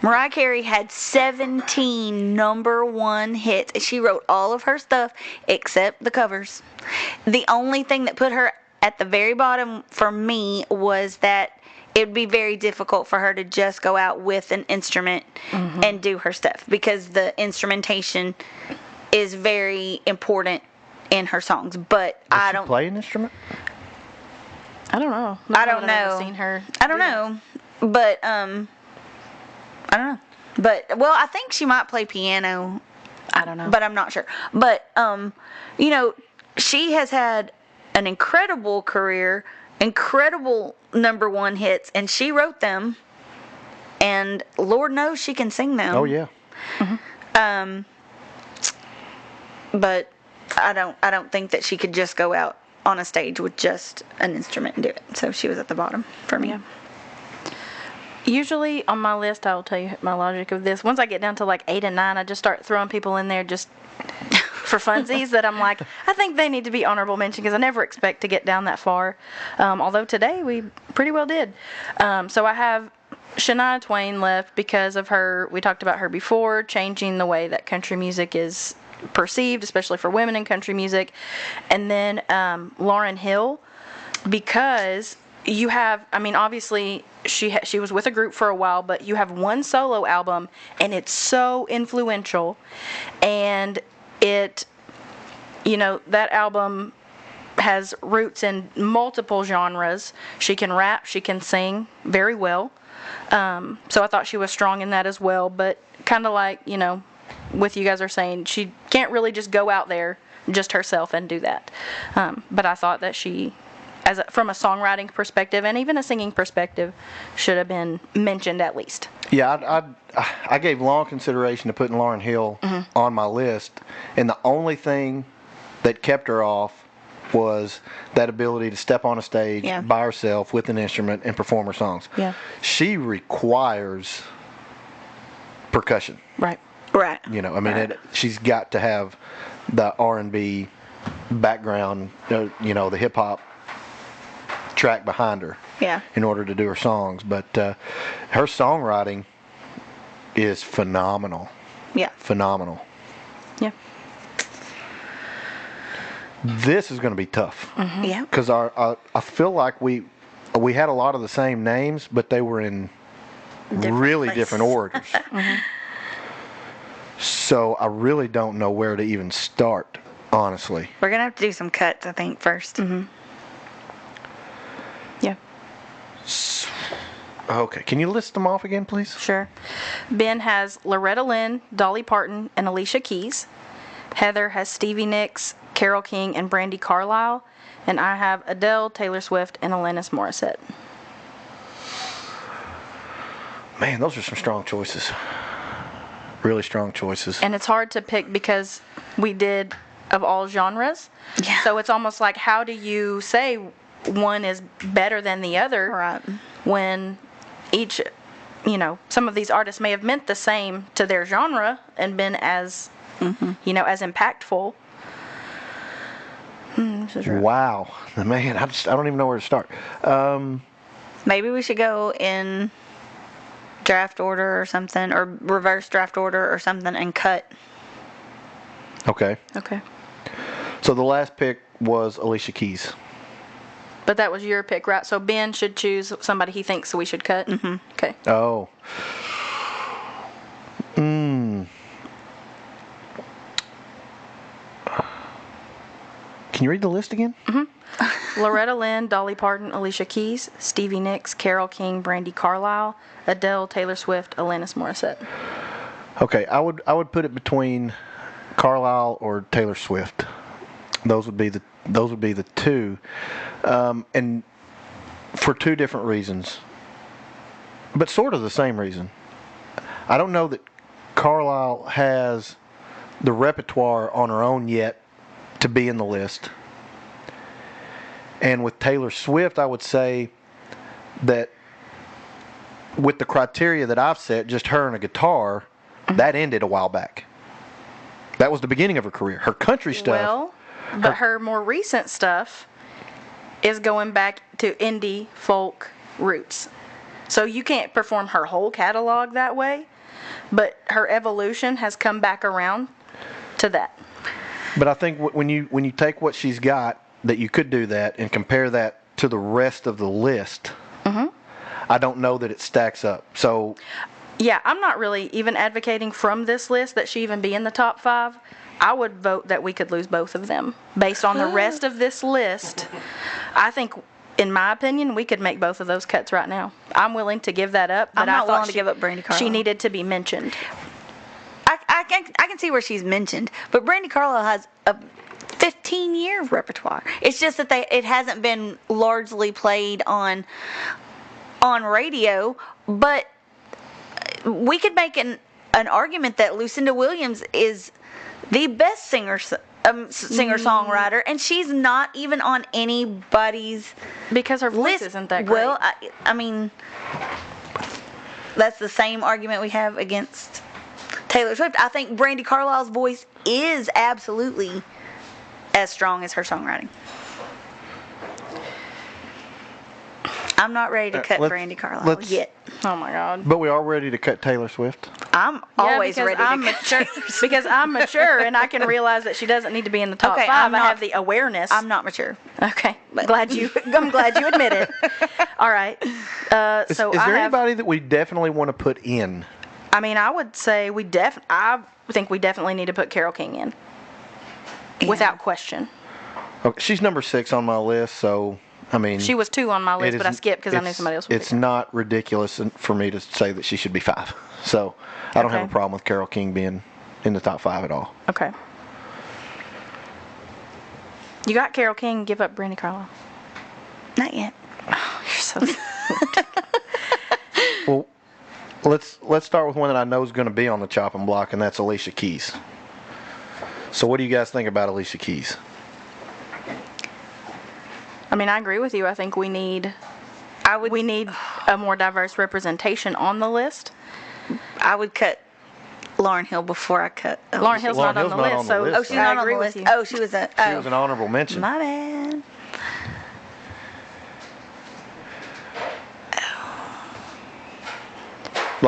Mariah Carey had 17 number 1 hits. She wrote all of her stuff except the covers. The only thing that put her at the very bottom for me was that it would be very difficult for her to just go out with an instrument and do her stuff because the instrumentation is very important in her songs. But Does she play an instrument? I don't know. I don't know. I've never seen her. I don't know. But I don't know. But well, I think she might play piano. I don't know. But I'm not sure. But you know, she has had an incredible career, incredible number 1 hits, and she wrote them. And Lord knows she can sing them. Oh yeah. But I don't think that she could just go out on a stage with just an instrument and do it. So she was at the bottom for me. Yeah. Usually on my list, I will tell you my logic of this. Once I get down to like 8 and 9, I just start throwing people in there just for funsies that I'm like, I think they need to be honorable mention because I never expect to get down that far. Although today we pretty well did. So I have Shania Twain left because of her, we talked about her before, changing the way that country music is perceived, especially for women in country music. And then Lauryn Hill, because you have, I mean, obviously she was with a group for a while, but you have one solo album and it's so influential, and it, you know, that album has roots in multiple genres. She can rap, she can sing very well. So I thought she was strong in that as well, but kind of like, you know, with you guys are saying, she can't really just go out there just herself and do that. But I thought that she, from a songwriting perspective and even a singing perspective, should have been mentioned at least. Yeah, I gave long consideration to putting Lauryn Hill on my list, and the only thing that kept her off was that ability to step on a stage by herself with an instrument and perform her songs. Yeah. She requires percussion. Right. Right. You know, I mean, she's got to have the R&B background, you know, the hip hop track behind her. Yeah. In order to do her songs, but her songwriting is phenomenal. Yeah. Phenomenal. Yeah. This is going to be tough. Yeah. Because I feel like we had a lot of the same names, but they were in really different orders. So I really don't know where to even start, honestly. We're going to have to do some cuts, I think, first. Yeah. Okay, can you list them off again, please? Sure. Ben has Loretta Lynn, Dolly Parton, and Alicia Keys. Heather has Stevie Nicks, Carole King, and Brandi Carlile. And I have Adele, Taylor Swift, and Alanis Morissette. Man, those are some strong choices. Really strong choices. And it's hard to pick because we did of all genres. Yeah. So it's almost like, how do you say one is better than the other? Right. When each, some of these artists may have meant the same to their genre and been as, as impactful. This is rough. Wow. Man, I don't even know where to start. Maybe we should go in draft order or something, or reverse draft order or something, and cut. Okay. Okay. So the last pick was Alicia Keys. But that was your pick, right? So Ben should choose somebody he thinks we should cut? Mm-hmm. Okay. Oh. Can you read the list again? Loretta Lynn, Dolly Parton, Alicia Keys, Stevie Nicks, Carole King, Brandi Carlile, Adele, Taylor Swift, Alanis Morissette. Okay, I would put it between Carlile or Taylor Swift. Those would be the two, and for two different reasons, but sort of the same reason. I don't know that Carlile has the repertoire on her own yet to be in the list. And with Taylor Swift, I would say that with the criteria that I've set, just her and a guitar, that ended a while back. That was the beginning of her career. Her country stuff. Well, but her more recent stuff is going back to indie folk roots. So you can't perform her whole catalog that way, but her evolution has come back around to that. But I think when you take what she's got, that you could do that and compare that to the rest of the list, I don't know that it stacks up. So, yeah, I'm not really even advocating from this list that she even be in the top 5. I would vote that we could lose both of them. Based on the rest of this list, I think, in my opinion, we could make both of those cuts right now. I'm willing to give that up, but I'm not I thought willing to give up Brandi Carlile. She needed to be mentioned. I can see where she's mentioned, but Brandi Carlile has a 15-year repertoire. It's just that it hasn't been largely played on radio, but we could make an argument that Lucinda Williams is the best singer-songwriter, and she's not even on anybody's Because her voice list. isn't that great. Well, I mean, that's the same argument we have against Taylor Swift. I think Brandi Carlile's voice is absolutely as strong as her songwriting. I'm not ready to cut Brandi Carlile yet. Oh my God. but we are ready to cut Taylor Swift. I'm always because ready I'm to cut mature, Taylor Swift. because I'm mature and I can realize that she doesn't need to be in the top Okay, 5. I'm I not- have the awareness. I'm not mature. Okay. I'm glad you admit it. All right. Is So there I have, anybody that we definitely want to put in? I mean, I would say I think we definitely need to put Carole King in. Without question. Okay, she's number 6 on my list, so I mean, She was 2 on my it list, but I is- skipped because I knew it's- somebody else would It's pick her. not ridiculous for me to say that she should be 5. So I don't have a Okay. problem with Carole King being in the top 5 at all. Okay. You got Carole King, give up Brandi Carlile. Not yet. You're so Well, let's start with one that I know is going to be on the chopping block, and that's Alicia Keys. So what do you guys think about Alicia Keys? I mean, I agree with you. I think we need a more diverse representation on the list. I would cut Lauryn Hill before I cut. Lauryn Hill's Lauryn not on Hill's the not list, on the so list, Oh, she's so- not I on agree the with list. you. Oh, she was a. She was an honorable mention. My bad.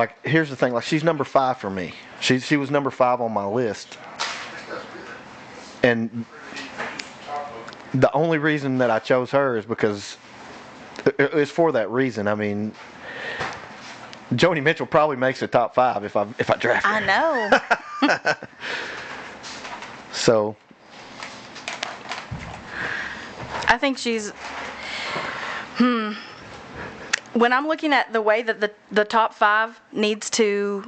like, here's the thing. Like, she's number 5 for me. She was number 5 on my list. And the only reason that I chose her is because it's for that reason. I mean, Joni Mitchell probably makes the top 5 if I draft her. I know. So I think she's. When I'm looking at the way that the top 5 needs to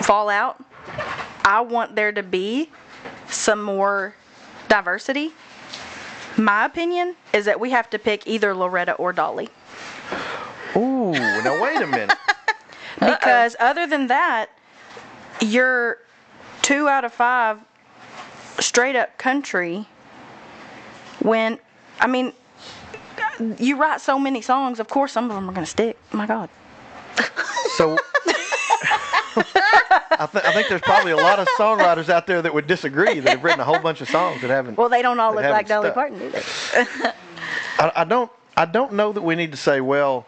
fall out, I want there to be some more diversity. My opinion is that we have to pick either Loretta or Dolly. ooh, now wait a minute. Because other than that, you're 2 out of 5 straight up country. When, I mean, you write so many songs, of course some of them are going to stick. My God. So I think there's probably a lot of songwriters out there that would disagree that have written a whole bunch of songs that haven't. Well, they don't all that look like haven't Dolly stuck. Parton, do they? I don't know that we need to say, well,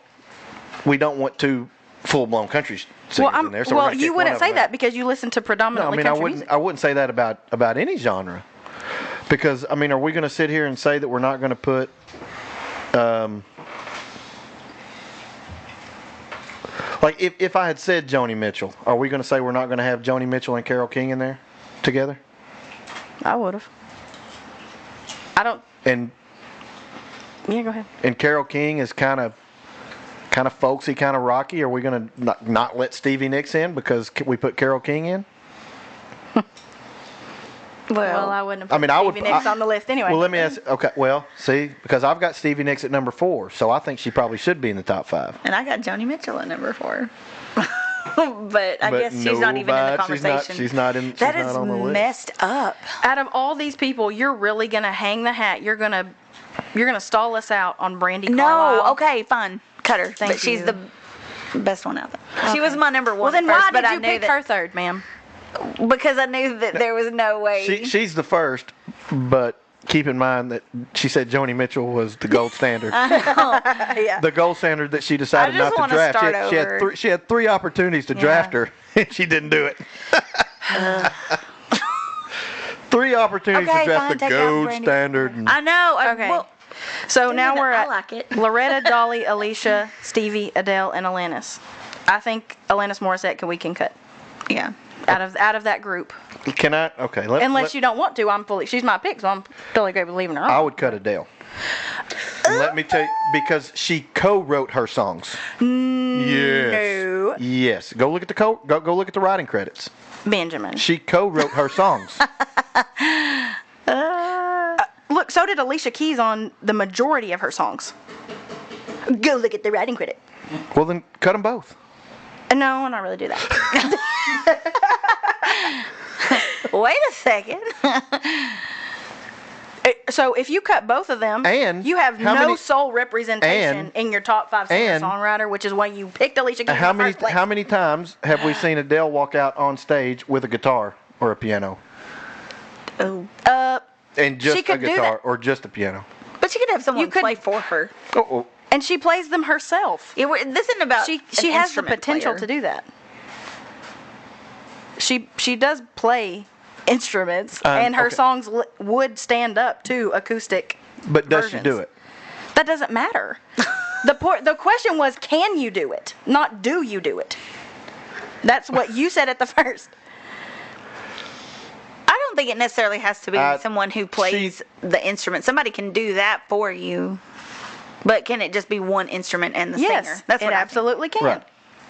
we don't want 2 full-blown country singers Well, in there. So we're gonna you kick wouldn't one of say them that out. because you listen to No, I predominantly mean, country music. I wouldn't say that about any genre. Because, I mean, are we going to sit here and say that we're not going to put like, if I had said Joni Mitchell, are we going to say we're not going to have Joni Mitchell and Carole King in there together? I would have. I don't. And Yeah, go ahead. Carole King is kind of folksy, kind of rocky. Are we going to not let Stevie Nicks in because we put Carole King in? Well, I wouldn't have put I mean, I would- Stevie Nicks on the list anyway. Well, let me ask. Okay, well, see, because I've got Stevie Nicks at number 4, so I think she probably should be in the top 5. And I got Joni Mitchell at number 4. But I guess she's not even in the nobody- conversation. She's not in. She's That not is on the list. messed up. Out of all these people, you're really gonna hang the hat. You're gonna stall us out on Brandy Carlisle. No, okay, fine. Cut her. Thank But she's you. the best one out there. She was my number 1 Well, then at first, why but did I you knew pick that her third, ma'am? because I knew that there was no way. She's the first, but keep in mind that she said Joni Mitchell was the gold standard. Yeah. The gold standard that she decided I just not to wanna draft. start She had over. she had 3 opportunities to draft her, and she didn't do it. 3 opportunities Okay, to draft fine, the take out gold Brandy. standard. And I know. Okay. Well, So now minute, we're I at like it. Loretta, Dolly, Alicia, Stevie, Adele, and Alanis. I think Alanis Morissette we can cut yeah. out of that group. Can I? Okay. Unless you don't want to, she's my pick, so I'm totally great with leaving her I on. would cut Adele. And let me tell you, because she co-wrote her songs. Yes. No. Yes. Go look at the go look at the writing credits. Benjamin. She co-wrote her songs. Look, so did Alicia Keys on the majority of her songs. Go look at the writing credit. Well, then cut them both. No, I'll not really do that. Wait a second. So if you cut both of them, And you have how no many- soul representation and- in your top 5 singer-songwriter, which is why you picked Alicia Keys How in the many first place. how many times have we seen Adele walk out on stage with a guitar or a piano? Oh. And just She a could do guitar that. or just a piano? But she could have someone You could- play for her. Oh, And she plays them herself. This isn't about She an has the instrument potential player. to do that. She does play instruments, and her okay. songs would stand up to acoustic. but does she versions. do it? That doesn't matter. The question was, can you do it? Not do you do it? That's what you said at the first. I don't think it necessarily has to be someone who plays the instrument. Somebody can do that for you. But can it just be one instrument and the Yes, singer? That's it what I think. absolutely can. Right.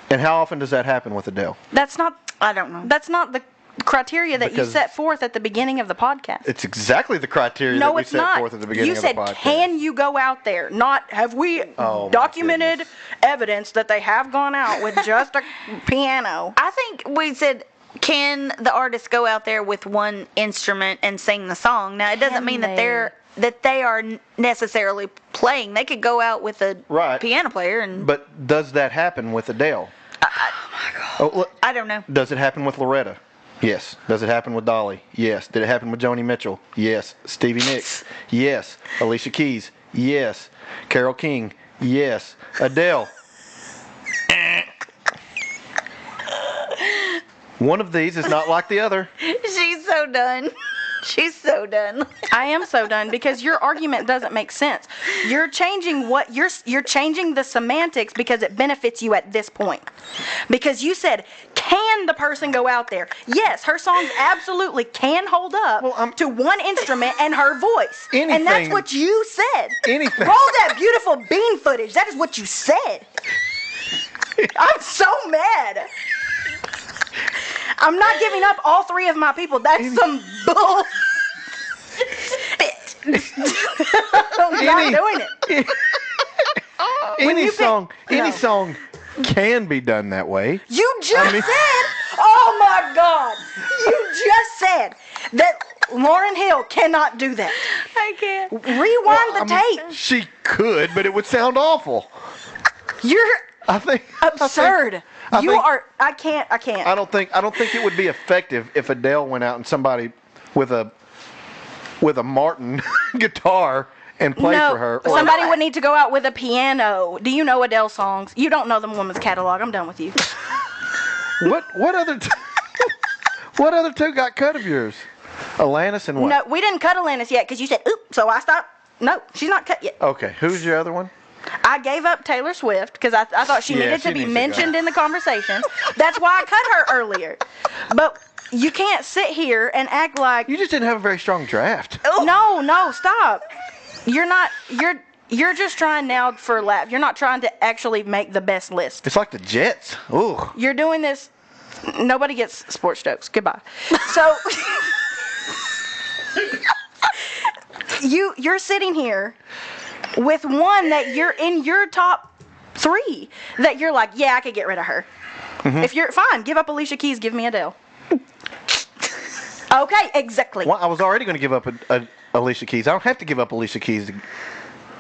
And how often does that happen with Adele? That's not I don't know. the criteria that you Because- set forth at the beginning of the podcast. It's exactly the criteria that No, we it's set not. forth at the beginning You of said, the podcast. can you go out there? Not have we Oh, my documented goodness. evidence that they have gone out with just a piano. I think we said, can the artist go out there with one instrument and sing the song? Now, it doesn't Can mean they? that they are necessarily playing. They could go out with a Right. piano player and But does that happen with Adele? Oh, look, I don't know. does it happen with Loretta? Yes. Does it happen with Dolly? Yes. Did it happen with Joni Mitchell? Yes. Stevie Nicks? Yes. Alicia Keys? Yes. Carole King? Yes. Adele? One of these is not like the other. She's so done. She's so done. I am so done because your argument doesn't make sense. You're changing what you're changing the semantics because it benefits you at this point. Because you said, can the person go out there? Yes, her songs absolutely can hold up to one instrument and her voice. And that's what you said. Anything. Roll that beautiful bean footage. That is what you said. I'm so mad. I'm not giving up all three of my people. That's some bull. I'm not doing it. Any song can be done that way. You just said, oh my God. You just said that Lauryn Hill cannot do that. I can't. Rewind the tape. She could, but it would sound awful. You're absurd. I can't. I don't think it would be effective if Adele went out and somebody with a Martin guitar and played for her. Or somebody would need to go out with a piano. Do you know Adele songs? You don't know the woman's catalog. I'm done with you. What other two got cut of yours? Alanis and what? No, we didn't cut Alanis yet because you said, oop, so I stopped. No, she's not cut yet. Okay, who's your other one? I gave up Taylor Swift because I thought she needed to be mentioned in the conversation. That's why I cut her earlier. But you can't sit here and act like... You just didn't have a very strong draft. No, stop. You're just trying now for a laugh. You're not trying to actually make the best list. It's like the Jets. Ooh. You're doing this... Nobody gets sports jokes. Goodbye. So... You're sitting here with one that you're in your top 3 that you're like, yeah, I could get rid of her. Mm-hmm. If you're fine, give up Alicia Keys, give me Adele. Okay, exactly. Well, I was already going to give up Alicia Keys. I don't have to give up Alicia Keys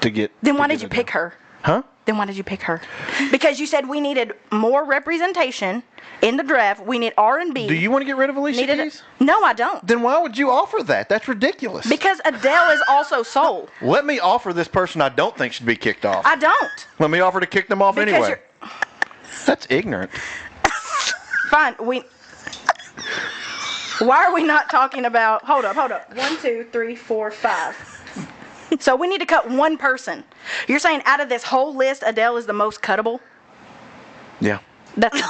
to get. Then why did you pick her? Huh? Then why did you pick her? Because you said we needed more representation in the draft. We need R&B. Do you want to get rid of Alicia Keys? No, I don't. Then why would you offer that? That's ridiculous. Because Adele is also soul. Let me offer this person I don't think should be kicked off. I don't. Let me offer to kick them off anyway. That's ignorant. Fine. Why are we not talking about... Hold up. 1, 2, 3, 4, 5. So we need to cut one person. You're saying out of this whole list, Adele is the most cuttable? Yeah. That's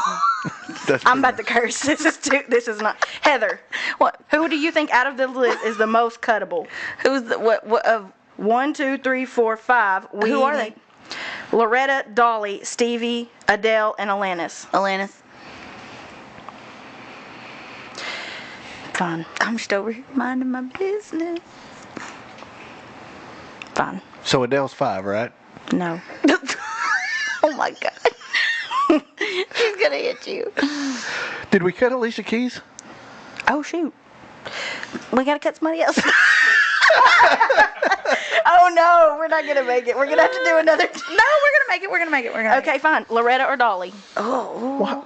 I'm about to curse. This is not... Heather, what? Who do you think out of the list is the most cuttable? Who's the... What of... 1, 2, 3, 4, 5. Who are they? Loretta, Dolly, Stevie, Adele, and Alanis. Alanis. Fine. I'm just over here minding my business. Fine. So Adele's 5, right? No. Oh my God. She's gonna hit you. Did we cut Alicia Keys? Oh shoot. We gotta cut somebody else. Oh no, we're not gonna make it. We're gonna have to do another. No, we're gonna make it. Okay, fine. Loretta or Dolly? Oh. Wow.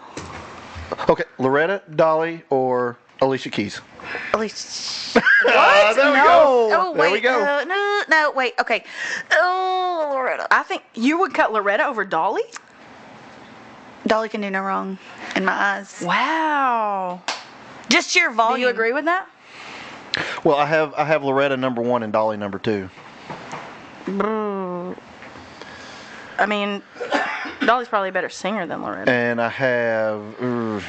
Okay, Loretta, Dolly, or Alicia Keys? Alicia. What? There we go. Oh, wait. There we go. No, wait. Okay. Oh, Loretta. I think you would cut Loretta over Dolly? Dolly can do no wrong in my eyes. Wow. Just sheer volume. Do you agree with that? Well, I have Loretta number 1 and Dolly number 2. I mean, Dolly's probably a better singer than Loretta. And I have, and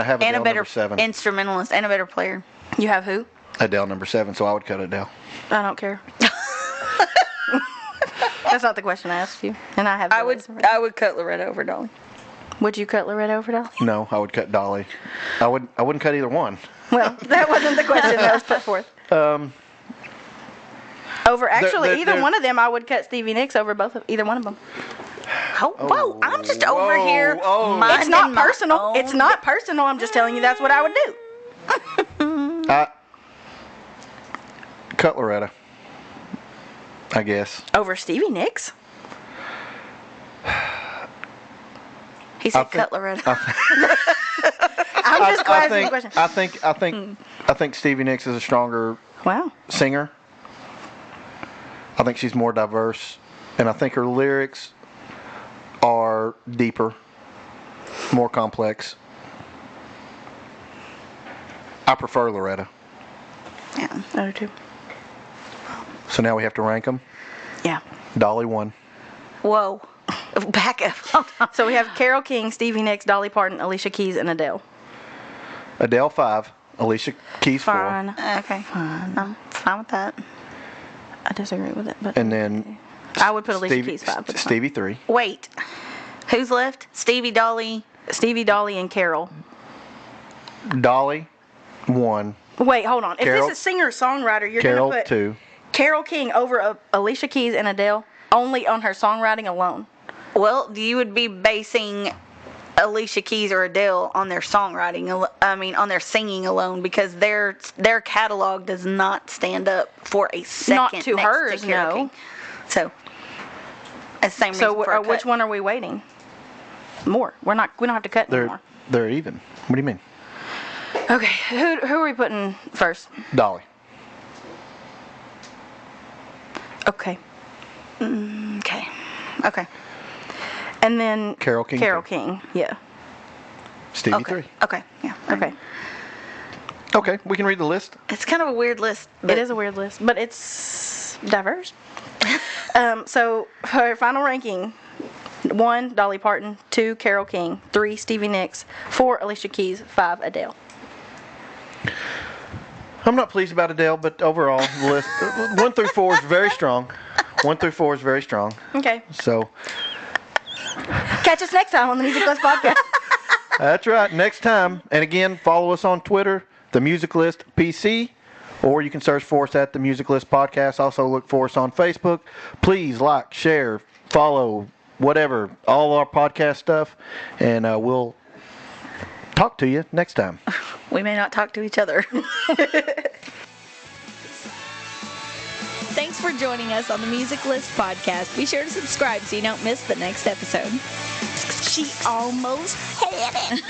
I have Adele and a better number 7. instrumentalist and a better player. You have who? Adele number 7, so I would cut Adele. I don't care. That's not the question I asked you. And I have. I would cut Loretta over Dolly. Would you cut Loretta over Dolly? No, I would cut Dolly. I wouldn't cut either one. Well, that wasn't the question that was put forth. Either one of them, I would cut Stevie Nicks over either one of them. Whoa, I'm just over here. It's not personal. It's not personal. I'm just telling you that's what I would do. Cut Loretta, I guess. Over Stevie Nicks? He said cut Loretta. I'm just asking the question. I think Stevie Nicks is a stronger singer. I think she's more diverse, and I think her lyrics are deeper, more complex. I prefer Loretta. Yeah. I do too. So now we have to rank them. Yeah. Dolly 1. Whoa. Back up. Hold on. So we have Carole King, Stevie Nicks, Dolly Parton, Alicia Keys, and Adele. Adele 5. Alicia Keys 4. Fine. Okay. I'm fine with that. I disagree with it, but And then I would put Alicia Keys 5. But Stevie 3. Wait. Who's left? Stevie, Dolly. Stevie, Dolly, and Carol. Dolly 1. Wait, hold on. If Carol- this is singer-songwriter, you're Carol going to put 2. Carole King over Alicia Keys and Adele only on her songwriting alone. Well, you would be basing Alicia Keys or Adele on their songwriting. On their singing alone, because their catalog does not stand up for a second. Not to next hers, to Carole no. King. So, that's the same reason for a which cut. one are we waiting? More. We don't have to cut anymore. They're even. What do you mean? Okay, who are we putting first? Dolly. Okay. Okay. And then Carole King. Carole King. Yeah. Stevie Okay. 3. Okay. Yeah. Okay. Okay, we can read the list. It's kind of a weird list. But It is a weird list, but it's diverse. So for our final ranking: 1, Dolly Parton; 2, Carole King; 3, Stevie Nicks; 4, Alicia Keys; 5, Adele. I'm not pleased about Adele, but overall, the list 1 through 4 is very strong. 1 through 4 is very strong. Okay. So Catch us next time on the Music List Podcast. that's right. Next time, and again, follow us on Twitter, The Music List PC, or you can search for us at The Music List Podcast. Also, look for us on Facebook. Please like, share, follow, whatever, all our podcast stuff, and we'll talk to you next time. we may not talk to each other. Thanks for joining us on the Music List Podcast. Be sure to subscribe so you don't miss the next episode. She almost had it.